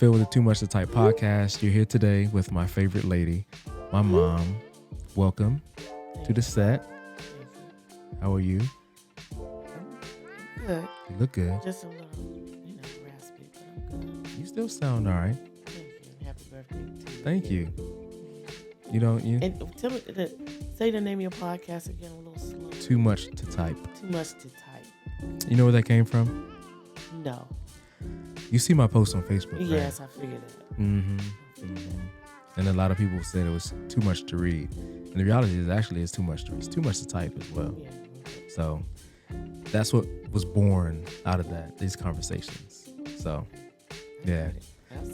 Phil with the Too Much to Type podcast. You're here today with my favorite lady, my mom. Welcome to the set. How are you? Good. You look good. Just a little, raspy, but I'm good. You still sound all right. Thank you. Happy birthday to you. Thank you. You don't, And tell me, say the name of your podcast again a little slow. Too Much to Type. Too much to type. You know where that came from? No. You see my post on Facebook, right? Yes, I figured that. And a lot of people said it was too much to read. And the reality is actually it's too much to read. It's too much to type as well. Yeah. So that's what was born out of that, these conversations. So, yeah.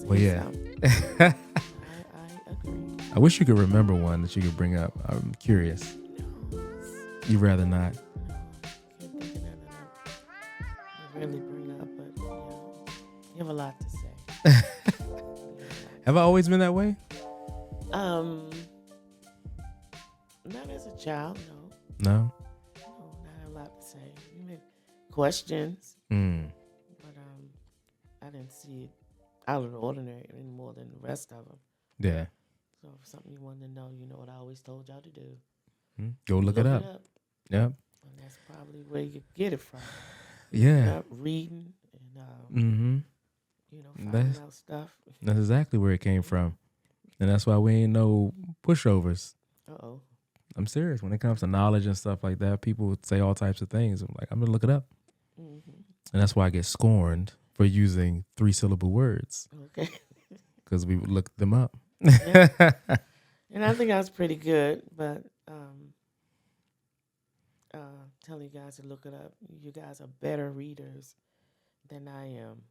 Well, yeah. I agree. I wish you could remember one that you could bring up. I'm curious. No. You'd rather not? No. Can't think of none of that. Really bring up, but you have a lot to say. Have I always been that way? Not as a child, no. No? No, not a lot to say. You made questions, but I didn't see it out of the ordinary any more than the rest of them. Yeah. So if something you wanted to know, you know what I always told y'all to do. Go look it up. Yep. And that's probably where you get it from. Yeah. Reading and, finding out stuff. That's exactly where it came from. And that's why we ain't no pushovers. Uh-oh. I'm serious. When it comes to knowledge and stuff like that, people would say all types of things. I'm like, I'm going to look it up. Mm-hmm. And that's why I get scorned for using 3-syllable words. Okay. Because we would look them up. Yeah. And I think I was pretty good, but telling you guys to look it up. You guys are better readers than I am.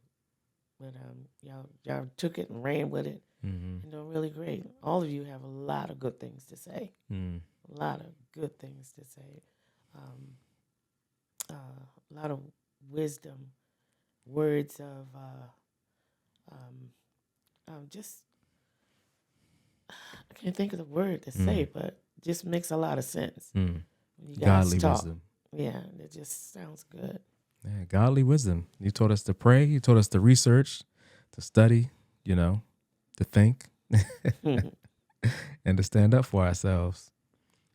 But y'all took it and ran with it. Mm-hmm. And doing really great. All of you have a lot of good things to say. Mm. A lot of good things to say. A lot of wisdom, words of just, I can't think of the word to say, but just makes a lot of sense. Mm. When you guys Godly talk. wisdom. Yeah, it just sounds good. Yeah, godly wisdom. You taught us to pray. You taught us to research, to study, to think, and to stand up for ourselves.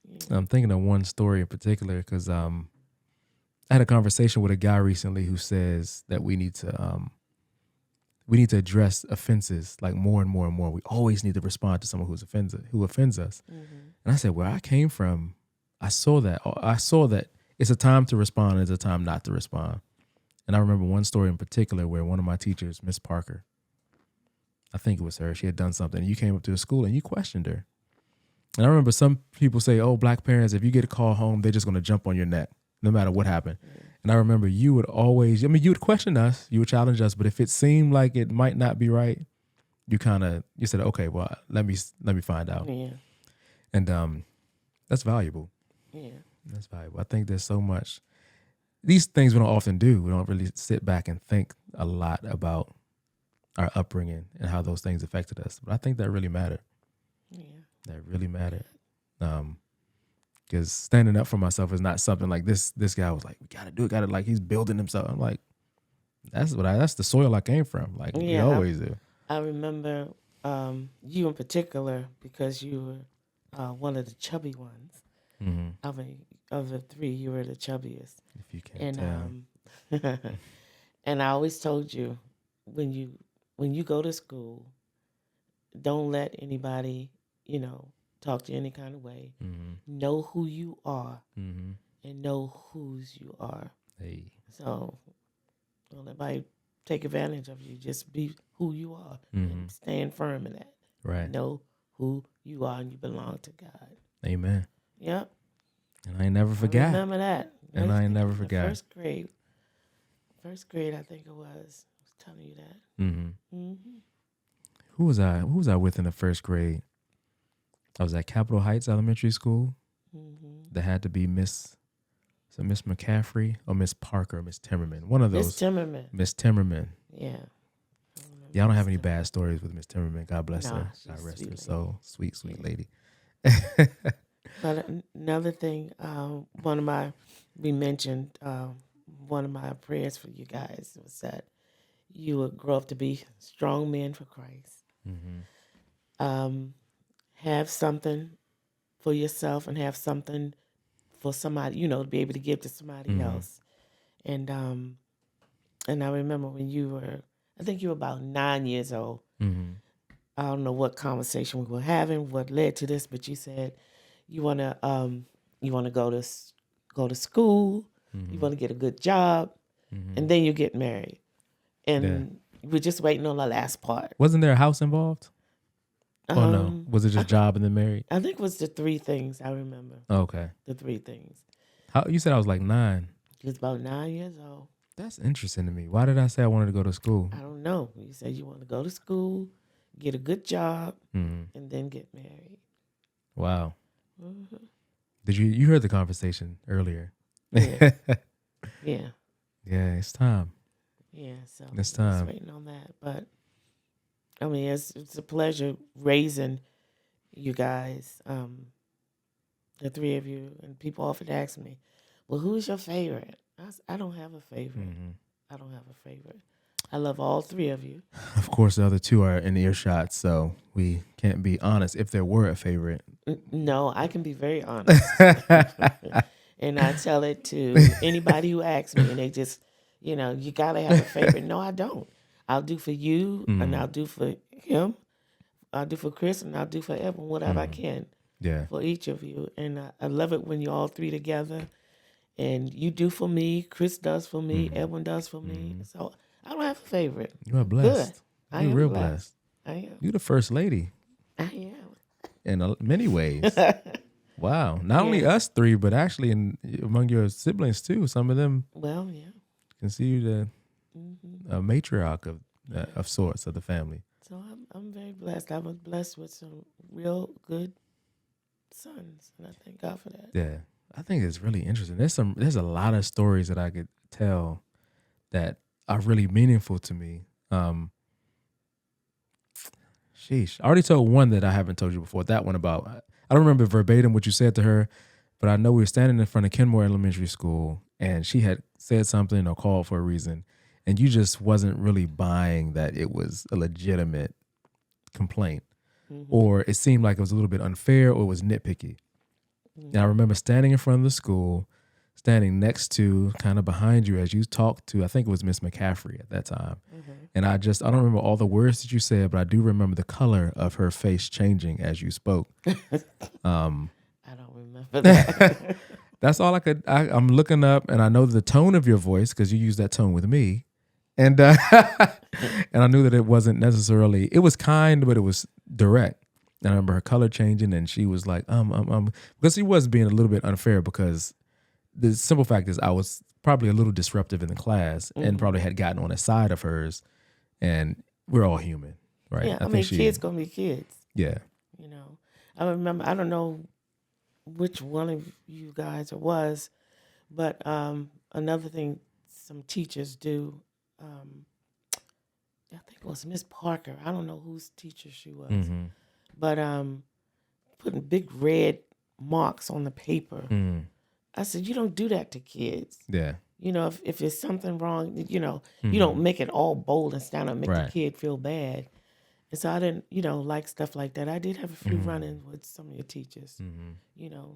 Yeah. I'm thinking of one story in particular because I had a conversation with a guy recently who says that we need to address offenses like more and more and more. We always need to respond to someone who offends us. Mm-hmm. And I said, where I came from, I saw that it's a time to respond and it's a time not to respond. And I remember one story in particular where one of my teachers, Miss Parker, I think it was her, she had done something. And you came up to the school and you questioned her. And I remember some people say, oh, black parents, if you get a call home, they're just going to jump on your neck no matter what happened. Mm-hmm. And I remember you would always, you would question us, you would challenge us, but if it seemed like it might not be right, you said, okay, well, let me find out. Yeah. And that's valuable. Yeah. That's valuable. I think there's so much. These things we don't often do. We don't really sit back and think a lot about our upbringing and how those things affected us. But I think that really mattered. Yeah. That really mattered. Because standing up for myself is not something like this. This guy was like, we got to do it. Like he's building himself. I'm like, that's the soil I came from. Like we always do. I remember you in particular because you were one of the chubby ones. Mm-hmm. Of the three, you were the chubbiest. If you can't tell. And I always told you, when you go to school, don't let anybody, talk to you any kind of way. Mm-hmm. Know who you are, and know whose you are. Hey. So don't let anybody take advantage of you. Just be who you are and stand firm in that. Right. Know who you are and you belong to God. Amen. Yep. And I ain't never forgot. I remember that. And I ain't never forgot. First grade, I think it was. I was telling you that. Mm-hmm. Mm-hmm. Who was I with in the first grade? I was at Capitol Heights Elementary School. Mm-hmm. There had to be Miss McCaffrey or Miss Parker or Miss Timmerman. One of those. Miss Timmerman. Yeah. Yeah, I don't have any bad stories with Miss Timmerman. God bless her. God rest her soul. Sweet lady. But another thing, we mentioned one of my prayers for you guys was that you would grow up to be strong men for Christ. Um, have something for yourself and have something for somebody, to be able to give to somebody else. And I remember when I think you were about 9 years old. I don't know what conversation we were having, what led to this, but you said you wanna go to school, you want to get a good job, and then you get married. And we're just waiting on the last part. Wasn't there a house involved? Oh no, was it just job and then married? I think it was the three things I remember. Okay, the three things. How you said I was like 9? He was about 9 years old. That's interesting to me. Why did I say I wanted to go to school? I don't know. You said you want to go to school, get a good job, and then get married. Wow. Did you heard the conversation earlier? Yeah. Yeah. Yeah, it's time. Yeah, so it's time. Just waiting on that. But I mean, it's a pleasure raising you guys, the three of you, and people often ask me, "Well, who's your favorite?" I don't have a favorite. I don't have a favorite. I love all three of you. Of course, the other two are in earshot, so we can't be honest if there were a favorite. No, I can be very honest. And I tell it to anybody who asks me, and they just, you got to have a favorite. No, I don't. I'll do for you, and I'll do for him. I'll do for Chris, and I'll do for Evan, whatever I can for each of you. And I love it when you're all three together. And you do for me, Chris does for me, Evan does for me. So I don't have a favorite. You are blessed. Good. You're real blessed. I am. You're the first lady. I am. In many ways. Wow. Not only us three, but actually among your siblings too. Some of them. Well, yeah. Consider you a matriarch of sorts of the family. So I'm very blessed. I was blessed with some real good sons, and I thank God for that. Yeah. I think it's really interesting. There's a lot of stories that I could tell that are really meaningful to me. Sheesh. I already told one that I haven't told you before. That one about, I don't remember verbatim what you said to her, but I know we were standing in front of Kenmore Elementary School and she had said something or called for a reason, and you just wasn't really buying that it was a legitimate complaint, or it seemed like it was a little bit unfair or it was nitpicky. And I remember standing in front of the school, standing next to, kind of behind you as you talked to, I think it was Miss McCaffrey at that time. And I don't remember all the words that you said, but I do remember the color of her face changing as you spoke. I don't remember that. That's all I'm looking up, and I know the tone of your voice because you used that tone with me. And and I knew that it wasn't necessarily, it was kind, but it was direct. And I remember her color changing, and she was like, because she was being a little bit unfair, because the simple fact is I was probably a little disruptive in the class and probably had gotten on a side of hers, and we're all human, right? Yeah, I mean, kids gonna be kids. Yeah. I remember, I don't know which one of you guys it was, but another thing some teachers do, I think it was Miss Parker. I don't know whose teacher she was. But putting big red marks on the paper. I said, you don't do that to kids. Yeah. If there's something wrong, you don't make it all bold and stand up and make the kid feel bad. And so I didn't, like stuff like that. I did have a few run-ins with some of your teachers.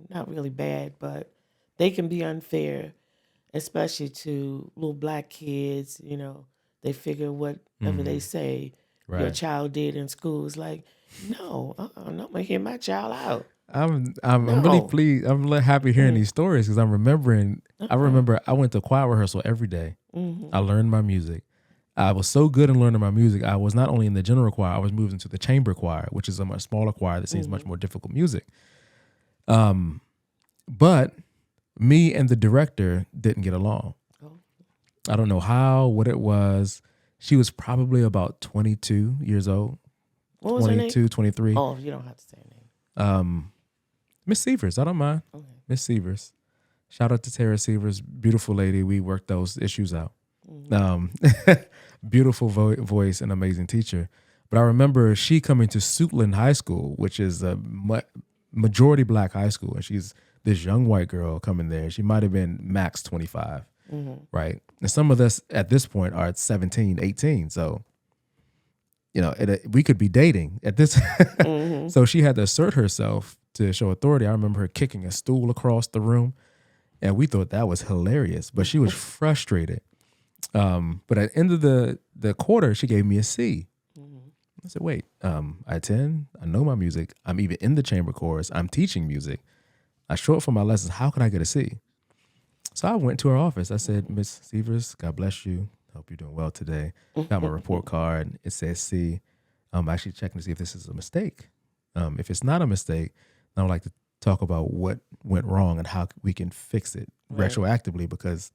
Not really bad, but they can be unfair, especially to little black kids. They figure whatever they say your child did in school is like, no, I'm not gonna hear my child out. I'm really pleased. I'm really happy hearing these stories because I'm remembering. I remember I went to choir rehearsal every day. I learned my music. I was so good in learning my music. I was not only in the general choir, I was moved into the chamber choir, which is a much smaller choir that sings much more difficult music. But me and the director didn't get along. I don't know what it was. She was probably about 22 years old. What was 22, her name? 23. Oh, you don't have to say her name. Miss Severs, I don't mind. Okay. Miss Severs. Shout out to Tara Severs, beautiful lady. We worked those issues out. Beautiful voice and amazing teacher. But I remember she coming to Suitland High School, which is a majority black high school, and she's this young white girl coming there. She might have been max 25. right? And some of us at this point are at 17, 18. So, we could be dating at this. So she had to assert herself to show authority. I remember her kicking a stool across the room, and we thought that was hilarious, but she was frustrated. But at the end of the quarter, she gave me a C. I said, wait, I attend, I know my music. I'm even in the chamber chorus. I'm teaching music. I show up for my lessons. How could I get a C? So I went to her office. I said, Miss Severs, God bless you. Hope you're doing well today. Got my report card. It says C. I'm actually checking to see if this is a mistake. If it's not a mistake, then I'd like to talk about what went wrong and how we can fix it retroactively, because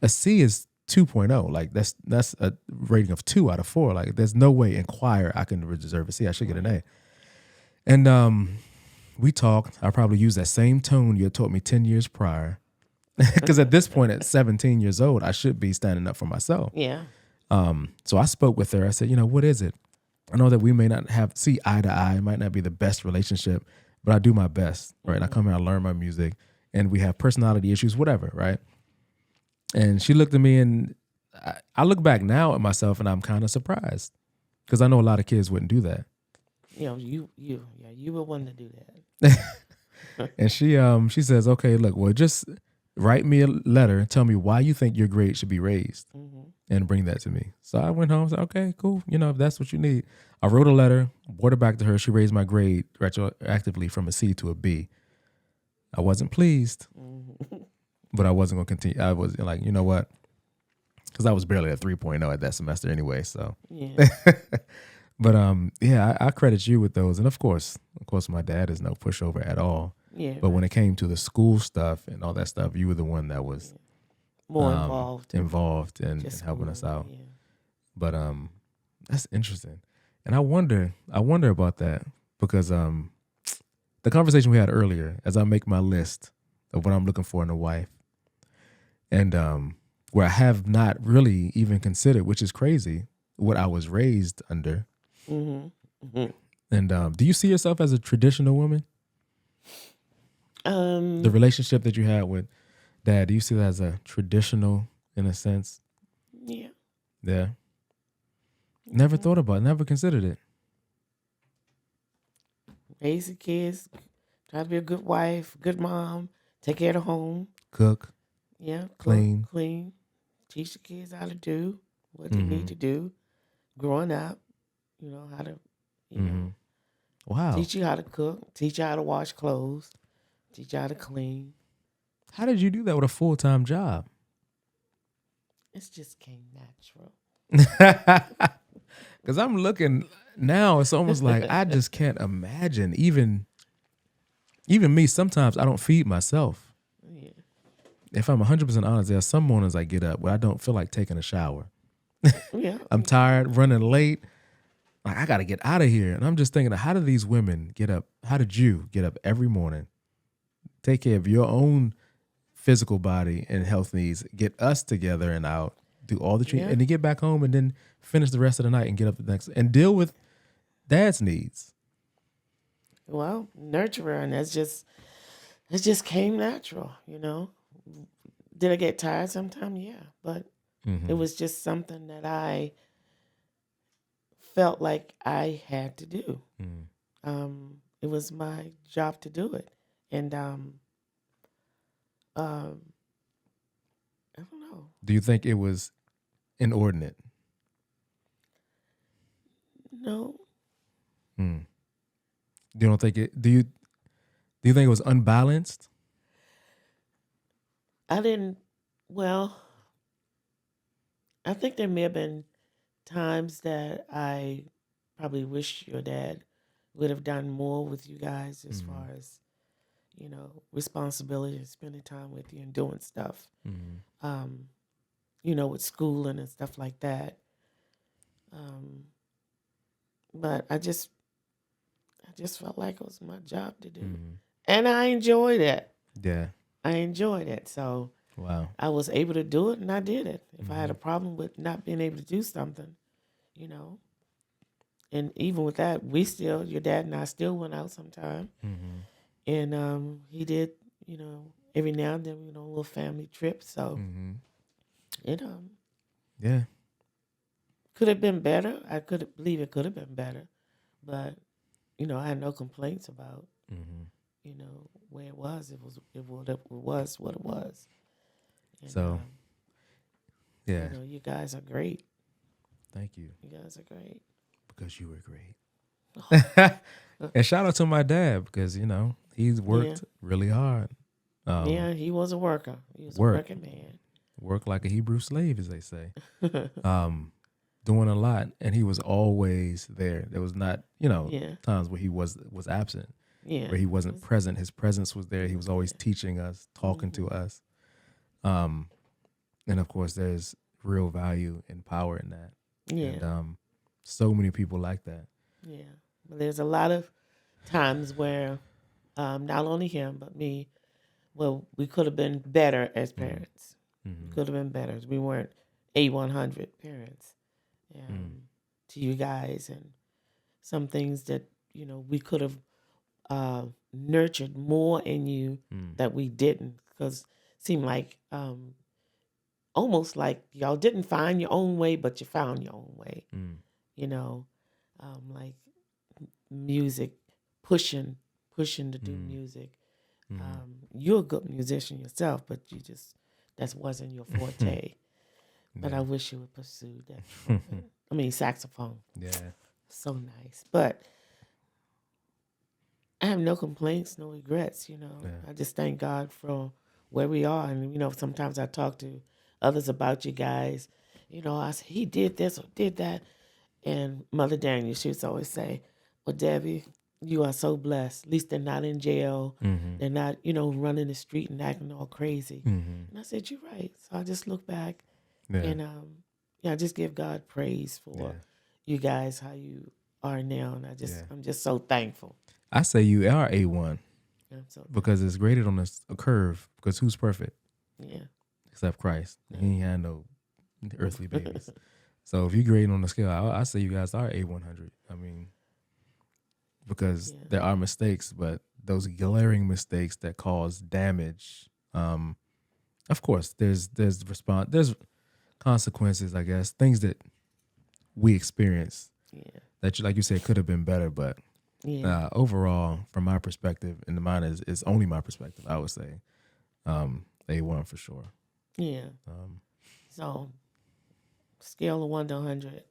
a C is 2.0. Like that's a rating of 2 out of 4. Like there's no way in choir I can deserve a C. I should get an A. And we talked. I probably used that same tone you had taught me 10 years prior. Because at this point, at 17 years old, I should be standing up for myself. Yeah. So I spoke with her. I said, what is it? I know that we may not see eye to eye. It might not be the best relationship, but I do my best, right? I come here, I learn my music, and we have personality issues, whatever, right? And she looked at me, and I look back now at myself, and I'm kind of surprised, because I know a lot of kids wouldn't do that. You were one to do that. And she says, okay, look, well, just write me a letter and tell me why you think your grade should be raised, and bring that to me. So I went home and said, okay, cool. If that's what you need. I wrote a letter, brought it back to her. She raised my grade retroactively from a C to a B. I wasn't pleased, but I wasn't going to continue. I was like, you know what? Because I was barely at 3.0 at that semester anyway. So, yeah. But I credit you with those. And of course, my dad is no pushover at all. Yeah. But when it came to the school stuff and all that stuff, you were the one that was more involved in helping us out. Yeah. But that's interesting. And I wonder about that, because the conversation we had earlier, as I make my list of what I'm looking for in a wife, and where I have not really even considered, which is crazy, what I was raised under. And do you see yourself as a traditional woman? The relationship that you had with Dad, do you see that as a traditional, in a sense? Yeah. Yeah. Never thought about it, never considered it. Raise the kids, try to be a good wife, good mom, take care of the home. Cook. Yeah. Clean. Teach the kids how to do what they need to do. Growing up, how to, Wow. teach you how to cook, teach you how to wash clothes, teach you how to clean. How did you do that with a full-time job? It just came natural. Because I'm looking now, it's almost like I just can't imagine. Even me, sometimes I don't feed myself. Yeah. If I'm 100% honest, there are some mornings I get up where I don't feel like taking a shower. Yeah. I'm tired, running late. Like, I got to get out of here. And I'm just thinking, how do these women get up? How did you get up every morning, take care of your own physical body and health needs, get us together and out, do all the treatment, and then get back home and then finish the rest of the night and get up the next and deal with Dad's needs? Well, nurturer, and it just came natural, Did I get tired sometimes? Yeah, but it was just something that I felt like I had to do. It was my job to do it, and I don't know. Do you think it was inordinate? No. You don't think it? Do you think it was unbalanced? I didn't. Well, I think there may have been times that I probably wish your dad would have done more with you guys as far as, responsibility and spending time with you and doing stuff, with schooling and stuff like that. But I just felt like it was my job to do. And I enjoyed it. Yeah. I enjoyed it. So wow. I was able to do it, and I did it. If I had a problem with not being able to do something, and even with that, your dad and I still went out sometime. And he did, every now and then, a little family trip. So, Mm-hmm. it Yeah. could have been better. I could believe it could have been better, but I had no complaints about Mm-hmm. where it was. It was what it was, and So, yeah. you guys are great. Thank you. You guys are great. Because you were great. And shout out to my dad because, he's Yeah, worked really hard. yeah. He was a worker. He was a Work. working man. Worked like a Hebrew slave, as they say. Doing a lot. And he was always there. There was not, Yeah, times where he was absent, yeah. where he wasn't present. His presence was there. He was always teaching us, talking to us. And of course, there's real value and power in that. Yeah, And so many people like that. yeah. But there's a lot of times where, not only him but me, well, we could have been better as parents. We Mm-hmm. could have been better. We weren't A100 parents to you guys, and some things that we could have nurtured more in you that we didn't, because it seemed like almost like y'all didn't find your own way, but you found your own way. You know, like music, pushing to do music. You're a good musician yourself, but that wasn't your forte. But I wish you would pursue that trumpet. I mean, saxophone. Yeah. So nice. But I have no complaints, no regrets. Yeah. I just thank God for where we are. And, sometimes I talk to others about you guys. I say, he did this or did that. And Mother Daniel, she used to always say, well, Debbie, you are so blessed. At least they're not in jail. They're not, running the street and acting all crazy. And I said, you're right. So I just look back and I just give God praise for you guys, how you are now. And I'm just so thankful. I say you are A1 So because it's graded on a curve, because who's perfect? Yeah. Except Christ. He ain't had no earthly babies. So if you grade on the scale, I say you guys are A100. I mean, because there are mistakes, but those glaring mistakes that cause damage, of course, there's consequences, I guess, things that we experience that, like you said, could have been better. But overall, from my perspective, and mine is only my perspective, I would say A1 for sure. Yeah. So, scale of 1 to 100,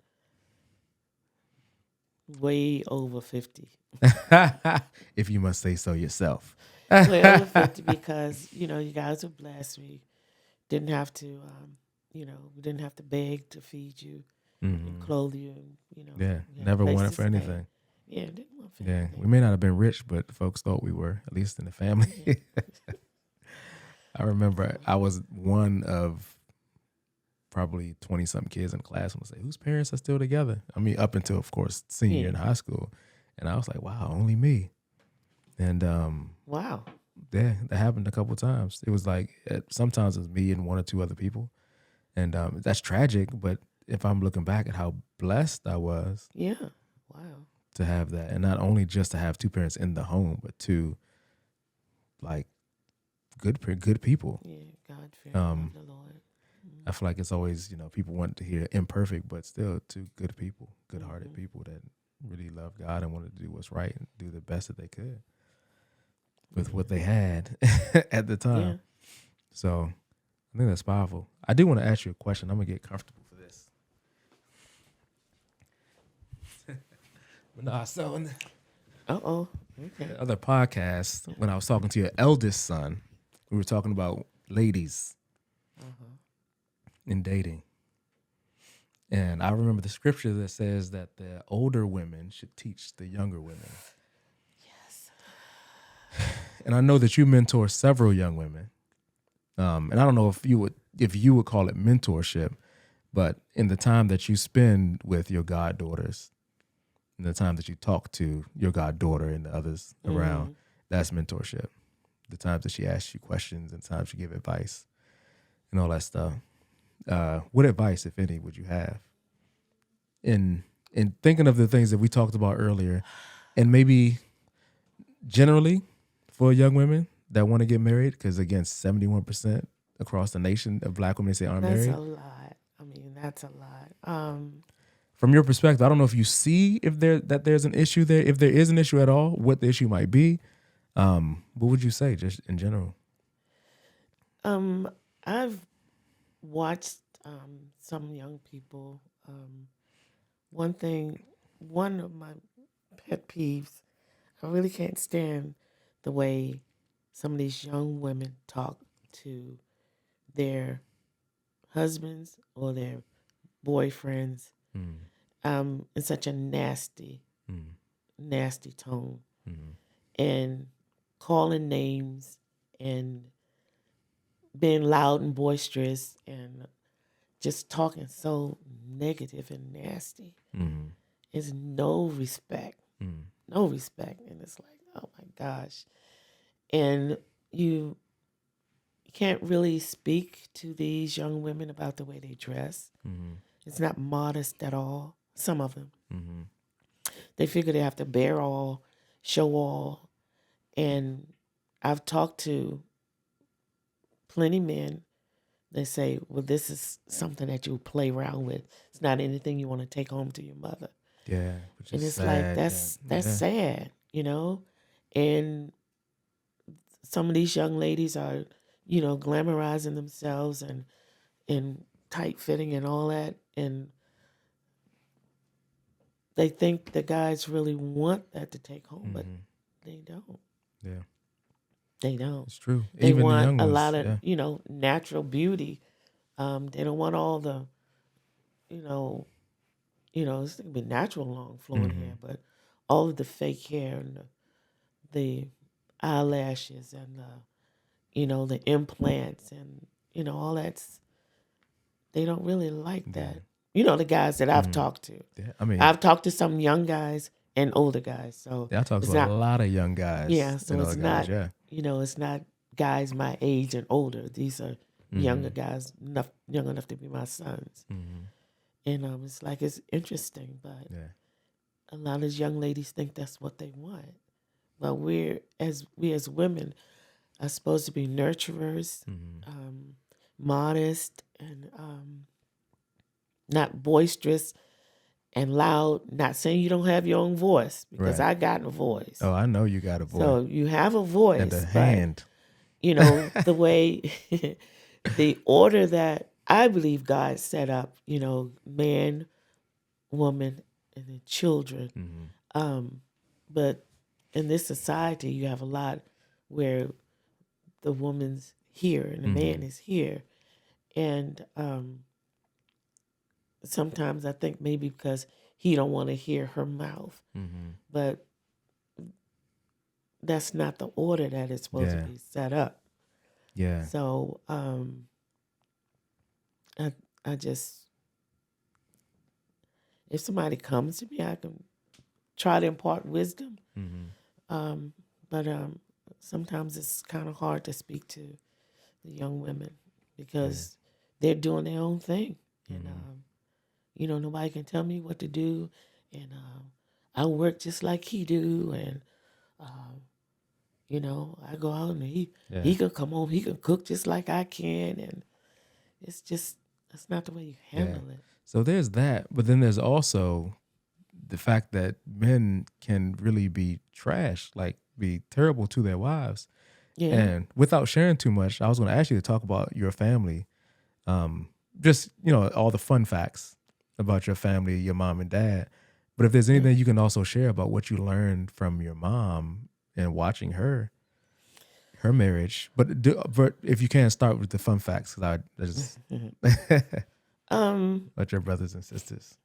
way over 50. If you must say so yourself. Way over 50 because, you guys were blessed. We didn't have to, we didn't have to beg to feed you and clothe you. And, never wanted for anything. Yeah, didn't want for Yeah, anything. we may not have been rich, but folks thought we were, at least in the family. I remember I was one of probably 20-something kids in the class and would say, whose parents are still together? I mean, up until, of course, senior in high school. And I was like, wow, only me. And wow. Yeah, that happened a couple of times. It was like, sometimes it was me and one or two other people. And that's tragic, but if I'm looking back at how blessed I was. Yeah, wow. To have that. And not only just to have two parents in the home, but two, like, good people. Yeah, God-fearing the Lord. I feel like it's always, people want to hear imperfect, but still two good people, good-hearted people that really love God and wanted to do what's right and do the best that they could with what they had at the time. Yeah. So I think that's powerful. I do want to ask you a question. I'm going to get comfortable for this. But no, so in the other podcast, when I was talking to your eldest son, we were talking about ladies in dating. And I remember the scripture that says that the older women should teach the younger women. Yes. And I know that you mentor several young women. And I don't know if you would call it mentorship, but in the time that you spend with your goddaughters, in the time that you talk to your goddaughter and the others around, that's mentorship. The times that she asks you questions and times you give advice and all that stuff. What advice, if any, would you have in thinking of the things that we talked about earlier, and maybe generally for young women that want to get married? Because again, 71% across the nation of Black women say aren't That's married. a lot. I mean, that's a lot. From your perspective, I don't know if you see if there's an issue there. If there is an issue at all, what the issue might be. What would you say, just in general? I've watched some young people. One of my pet peeves, I really can't stand the way some of these young women talk to their husbands or their boyfriends in such a nasty, nasty tone, and calling names and being loud and boisterous and just talking so negative and nasty. Is no respect. No respect. And it's like, oh my gosh. And you can't really speak to these young women about the way they dress. It's not modest at all. Some of them. They figure they have to bear all, show all. And I've talked to plenty men. They say, well, this is something that you play around with. It's not anything you want to take home to your mother. Yeah, which And is it's sad. like, that's sad, you know? And some of these young ladies are, glamorizing themselves and tight fitting and all that. And they think the guys really want that to take home, but they don't. Yeah, They don't. it's true. They Even the want young a ones. lot of, natural beauty. They don't want all the, it's going to be natural long flowing hair, but all of the fake hair and the eyelashes and the implants and, all that's, they don't really like that. The guys that I've talked to. Yeah, I mean, I've talked to some young guys and older guys. So I talk to a lot of young guys. Yeah, so and it's other not, guys, it's not guys my age and older. These are younger guys, young enough to be my sons. And it's like, it's interesting, but a lot of these young ladies think that's what they want. But we as women are supposed to be nurturers, modest, and not boisterous and loud. Not saying you don't have your own voice, because I got a voice. Oh, I know you got a voice. So you have a voice. And a hand. The way, the order that I believe God set up, man, woman, and then children. But in this society, you have a lot where the woman's here and the man is here. And sometimes I think maybe because he don't want to hear her mouth. But that's not the order that is supposed to be set up. Yeah. So I just, if somebody comes to me, I can try to impart wisdom. But sometimes it's kind of hard to speak to the young women because they're doing their own thing. And, nobody can tell me what to do. And I work just like he do. And, I go out and he can come home. He can cook just like I can. And it's just, that's not the way you handle it. So there's that. But then there's also the fact that men can really be trash, like be terrible to their wives. Yeah. And without sharing too much, I was going to ask you to talk about your family. Just, all the fun facts about your family, your mom and dad. But if there's anything you can also share about what you learned from your mom and watching her marriage. But if you can, start with the fun facts, because I just about your brothers and sisters.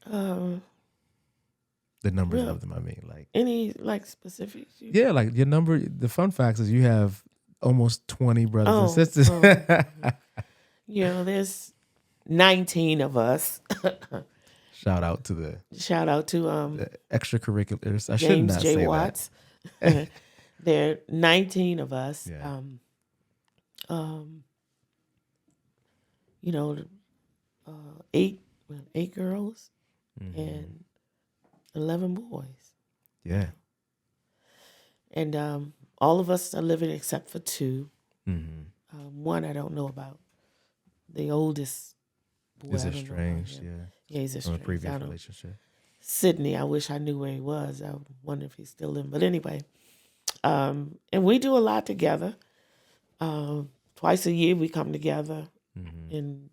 The numbers of them, I mean, like any specifics? Yeah, like your number. The fun facts is you have almost 20 brothers and sisters. There's 19 of us. Shout out to the extracurriculars. I should James not J. say Watts. There are 19 of us. Yeah. 8 girls and 11 boys. Yeah. And all of us are living except for two. Mm-hmm. One I don't know about. The oldest boy Is I it don't know about strange? him. Yeah. Yeah, he's From a estranged. previous I don't. relationship. Sydney, I wish I knew where he was. I wonder if he's still in. But anyway, and we do a lot together. Twice a year we come together, and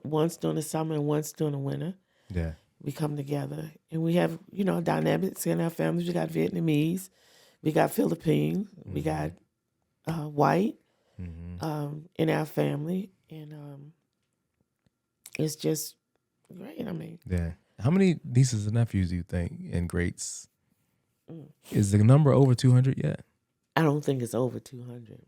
once during the summer and once during the winter. Yeah. We come together, and we have dynamics in our families. We got Vietnamese, we got Philippines, we got white in our family, and it's just great. I mean, yeah. How many nieces and nephews do you think and greats? Is the number over 200 yet? I don't think it's over 200,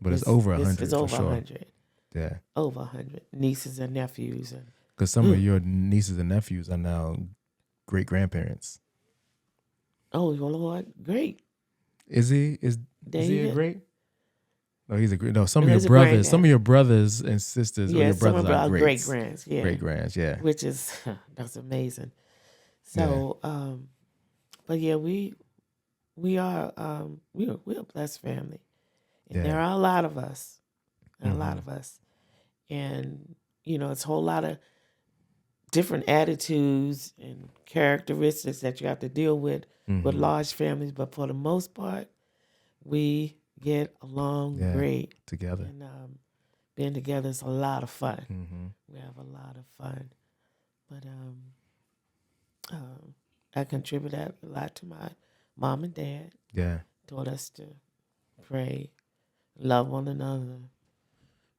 but it's over 100 It's for over sure. 100. Yeah. Over 100 nieces and nephews, and because some of your nieces and nephews are now great grandparents. oh Lord, great. Is he a David? great? No, he's a great. No, some No, of your he's a brothers, granddad. some of your brothers and sisters, or Yeah, your some brothers of are our greats. great grands. Yeah, Great grands. Yeah. which is that's amazing. So, but yeah, we are we're a blessed family, and there are a lot of us, a lot of us, and it's a whole lot of different attitudes and characteristics that you have to deal with large families. But for the most part, we get along great together. And being together is a lot of fun. We have a lot of fun. But I contribute a lot to my mom and dad. Yeah. Taught us to pray, love one another,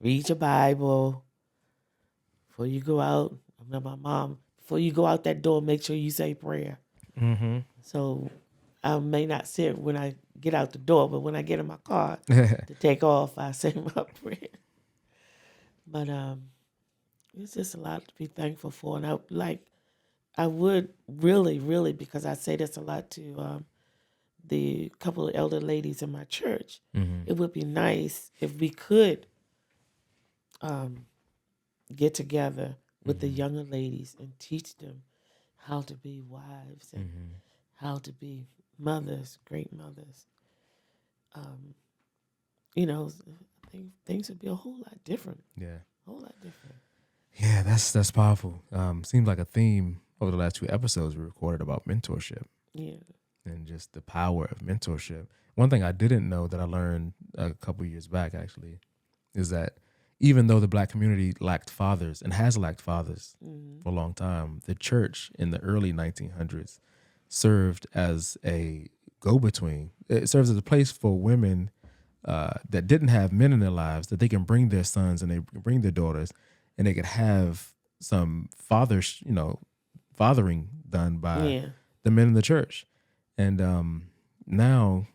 read your Bible. Before you go out, I remember my mom, before you go out that door, make sure you say prayer. So I may not say it when I get out the door, but when I get in my car to take off, I say my prayer. But it's just a lot to be thankful for. And I would really, really, because I say this a lot to the couple of elder ladies in my church, it would be nice if we could get together with the younger ladies and teach them how to be wives and how to be mothers, great mothers. I think things would be a whole lot different. Yeah. A whole lot different. Yeah, that's powerful. Seems like a theme over the last 2 episodes we recorded about mentorship. Yeah. And just the power of mentorship. One thing I didn't know that I learned a couple years back actually is that even though the Black community lacked fathers and has lacked fathers for a long time, the church in the early 1900s served as a go-between. It serves as a place for women that didn't have men in their lives, that they can bring their sons and they can bring their daughters, and they could have some fathering done by the men in the church. And now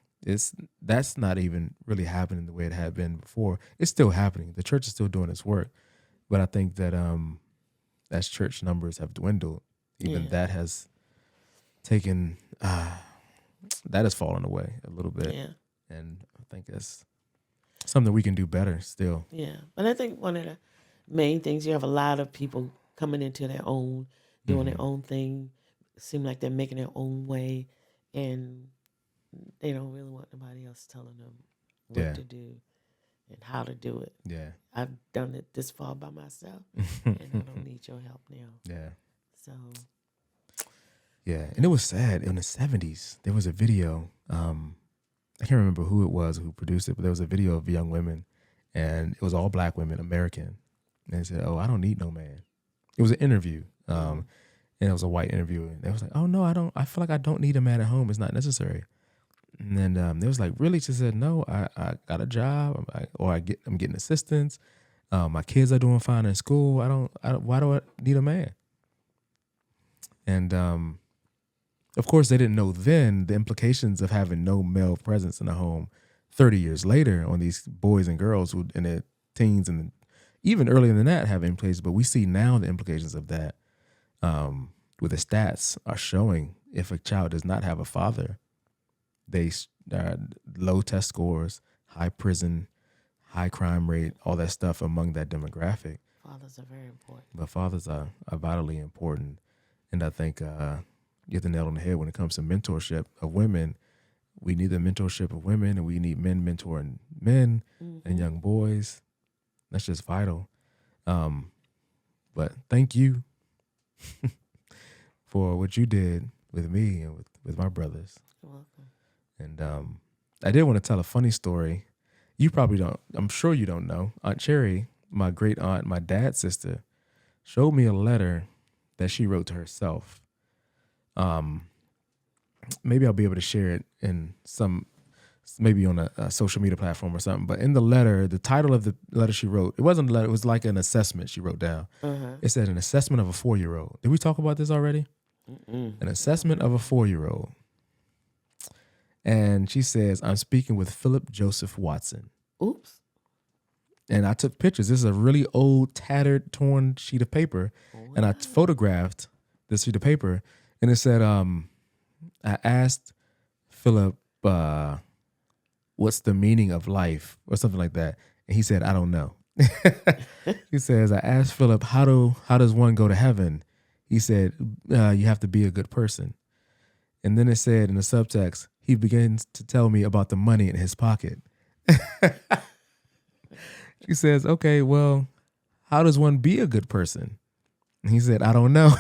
that's not even really happening the way it had been before. It's still happening. The church is still doing its work, but I think that as church numbers have dwindled, even that has taken that has fallen away a little bit. Yeah. And I think it's something we can do better still. Yeah. But I think one of the main things, you have a lot of people coming into their own, doing their own thing, seem like they're making their own way, and they don't really want nobody else telling them what to do and how to do it. Yeah. I've done it this far by myself, and I don't need your help now. Yeah. So. Yeah, and it was sad. In the 70s, there was a video. I can't remember who it was who produced it, but there was a video of young women, and it was all Black women, American. And they said, "Oh, I don't need no man." It was an interview, and it was a white interview. And they was like, "Oh no, I don't. I feel like I don't need a man at home. It's not necessary." And then they was like, "Really?" She said, "No, I got a job, I'm getting assistance. My kids are doing fine in school. Why do I need a man?" And of course, they didn't know then the implications of having no male presence in the home 30 years later on these boys and girls who in their teens and even earlier than that have implications. But we see now the implications of that, where the stats are showing if a child does not have a father, they low test scores, high prison, high crime rate, all that stuff among that demographic. Fathers are very important. But fathers are vitally important. And I think you hit the nail on the head when it comes to mentorship of women. we need the mentorship of women, and we need men mentoring men and young boys. That's just vital. But thank you for what you did with me and with my brothers. You're welcome. And I did want to tell a funny story. You probably don't. I'm sure you don't know. Aunt Cherry, my great aunt, my dad's sister, showed me a letter that she wrote to herself. Maybe I'll be able to share it in maybe on a social media platform or something. But in the letter, the title of the letter she wrote, it wasn't a letter, it was like an assessment she wrote down. It said an assessment of a 4-year-old. Did we talk about this already? An assessment of a 4-year-old. And she says, I'm speaking with Phillip Joseph Watson. Oops. And I took pictures. This is a really old, tattered, torn sheet of paper. Wow. And I photographed this sheet of paper. And it said, I asked Phillip, what's the meaning of life or something like that. And he said, I don't know. He says, I asked Phillip, how does one go to heaven? He said, you have to be a good person. And then it said in the subtext, he begins to tell me about the money in his pocket. She says, okay, well, how does one be a good person? And he said, I don't know.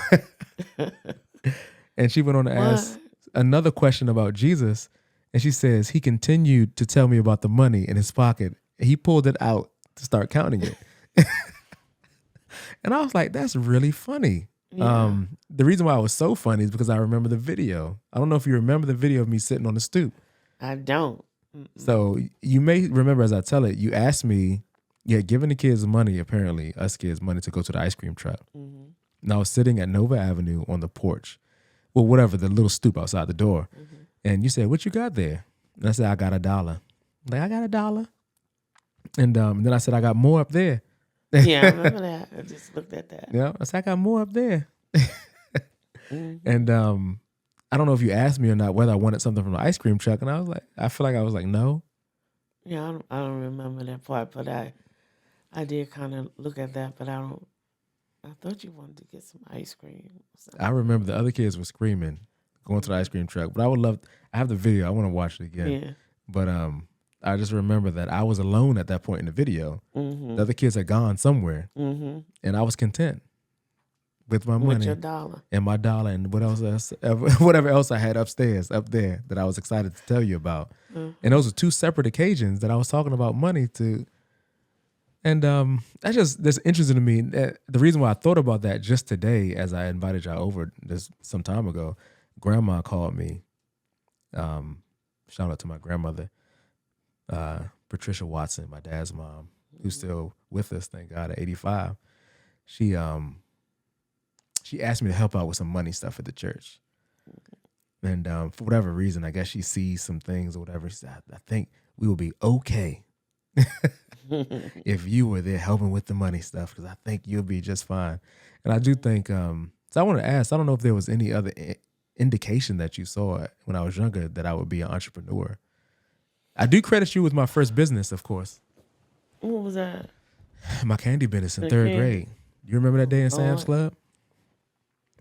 And she went on to ask another question about Jesus. And she says, he continued to tell me about the money in his pocket. He pulled it out to start counting it. And I was like, that's really funny. Yeah. The reason why it was so funny is because I remember the video. I don't know if you remember the video of me sitting on the stoop. I don't. So you may remember as I tell it, you asked me, giving the kids money, apparently, us kids money to go to the ice cream truck. And I was sitting at Nova Avenue on the porch. Well, whatever, the little stoop outside the door. And you said, what you got there? And I said, I got $1. Like, I got $1. And then I said, I got more up there. Yeah, I remember that. I just looked at that. Yeah, I said, I got more up there. And I don't know if you asked me or not whether I wanted something from the ice cream truck. And I was like, I feel like I was like, no. Yeah, I don't remember that part, but I did kind of look at that, but I thought you wanted to get some ice cream. I remember the other kids were screaming, going to the ice cream truck. But I have the video. I want to watch it again. Yeah. But I just remember that I was alone at that point in the video. The other kids had gone somewhere. And I was content with my money. With your $1. And my $1 and whatever else I had up there that I was excited to tell you about. And those were 2 separate occasions that I was talking about money to. And that's interesting to me. The reason why I thought about that just today, as I invited y'all over this some time ago, Grandma called me. Shout out to my grandmother, Patricia Watson, my dad's mom, who's still with us, thank God, at 85. She asked me to help out with some money stuff at the church. And for whatever reason, I guess she sees some things or whatever. She said, I think we will be okay if you were there helping with the money stuff, because I think you'll be just fine. And I do think, so I want to ask, I don't know if there was any other indication that you saw when I was younger that I would be an entrepreneur. I do credit you with my first business, of course. What was that? My candy business in 3rd grade. You remember that day in Sam's Club?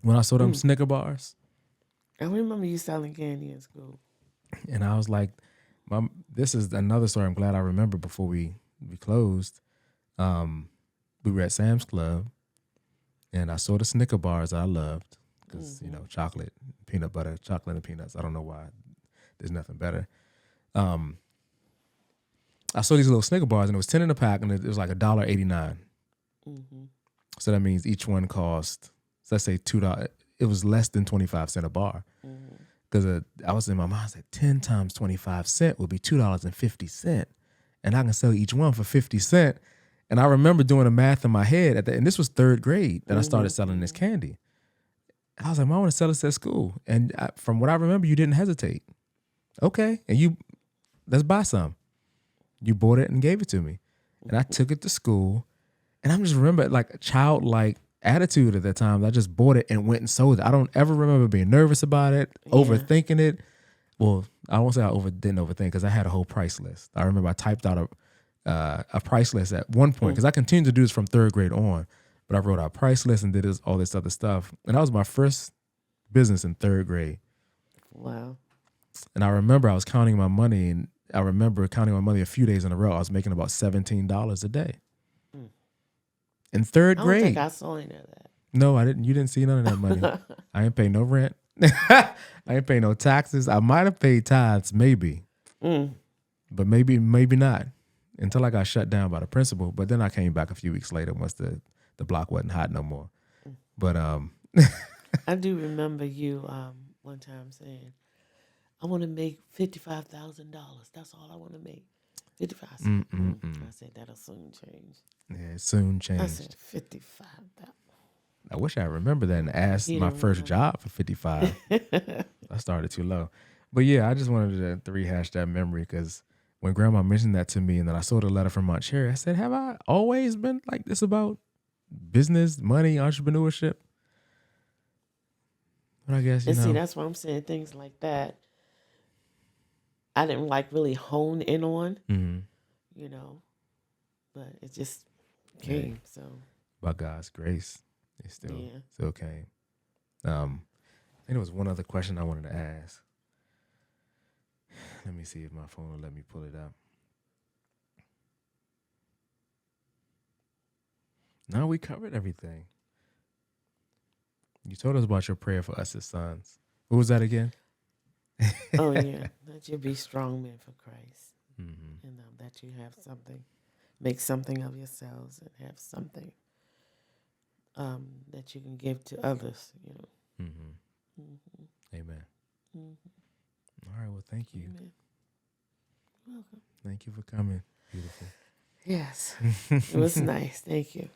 When I sold them Snicker bars? I remember you selling candy in school. And I was like, this is another story I'm glad I remember before we closed. We were at Sam's Club, and I saw the Snicker bars I loved because, chocolate, peanut butter, chocolate and peanuts. I don't know why. There's nothing better. I saw these little Snicker bars, and it was 10 in a pack, and it was like $1.89. So that means each one cost, let's say $2. It was less than 25 cents a bar. Because I was in my mind, I said 10 times 25 cents would be $2.50. And I can sell each one for 50 cents. And I remember doing the math in my head, and this was 3rd grade that I started selling this candy. And I was like, Mom, I want to sell this at school. And from what I remember, you didn't hesitate. Okay. And let's buy some. You bought it and gave it to me. And I took it to school. And I just remember like a childlike attitude at that time. I just bought it and went and sold it. I don't ever remember being nervous about it, overthinking it. Well, I won't say I didn't overthink because I had a whole price list. I remember I typed out a price list at one point because I continued to do this from 3rd grade on. But I wrote out a price list and did all this other stuff. And that was my first business in 3rd grade. Wow. And I remember I was counting my money, and I remember counting my money a few days in a row. I was making about $17 a day in third I don't think grade. I saw any of that. No, I didn't. You didn't see none of that money. I ain't pay no rent. I ain't pay no taxes. I might have paid tithes, maybe, but maybe not until I got shut down by the principal. But then I came back a few weeks later once the block wasn't hot no more. But I do remember you one time saying, "I want to make $55,000. That's all I want to make. 55." I said that'll soon change. Yeah, it soon I changed. said 55,000. I wish I remember that and asked You my don't first remember. job for 55. I started too low. But yeah, I just wanted to rehash that memory because when grandma mentioned that to me and then I saw the letter from Aunt Cherry, I said, have I always been like this about business, money, entrepreneurship? But I guess, And see, that's why I'm saying things like that. I didn't like really hone in on, you know, but it just came. So by God's grace, it still came. I think there was one other question I wanted to ask. Let me see if my phone will let me pull it up. No, we covered everything. You told us about your prayer for us as sons. What was that again? Oh yeah, that you be strong men for Christ, and that you have something, make something of yourselves, and have something that you can give to others. You know. Amen. All right. Well, thank you. Amen. You're welcome. Thank you for coming. Beautiful. Yes, it was nice. Thank you.